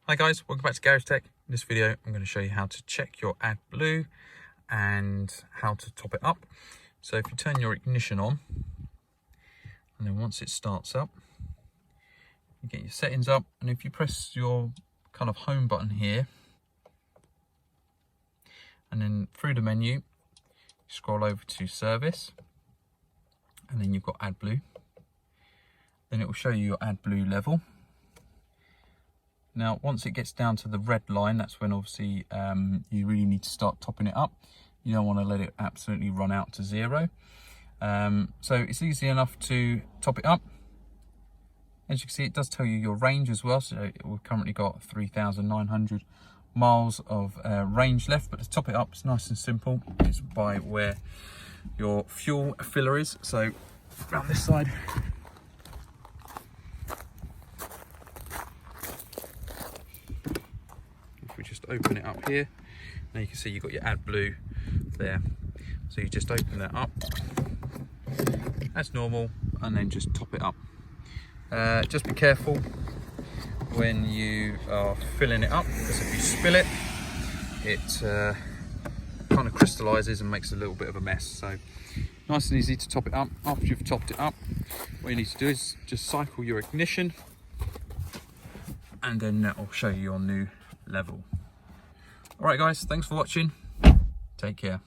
Hi guys, welcome back to GarageTech. In this video, I'm going to show you how to check your AdBlue and how to top it up. So if you turn your ignition on, and then once it starts up, you get your settings up, and if you press your kind of home button here, and then through the menu, scroll over to service, and then you've got AdBlue. Then it will show you your AdBlue level. Now, once it gets down to the red line, that's when obviously you really need to start topping it up. You don't want to let it absolutely run out to zero. So it's easy enough to top it up. As you can see, it does tell you your range as well. So we've currently got 3,900 miles of range left, but to top it up, it's nice and simple. It's by where your fuel filler is. So around this side, we just open it up here, now you can see you've got your AdBlue there. So you just open that up as normal and then just top it up. Just be careful when you are filling it up, because if you spill it, it kind of crystallizes and makes a little bit of a mess. So nice and easy to top it up. After you've topped it up, what you need to do is just cycle your ignition, and then that will show you your new level. All right guys, thanks for watching. Take care.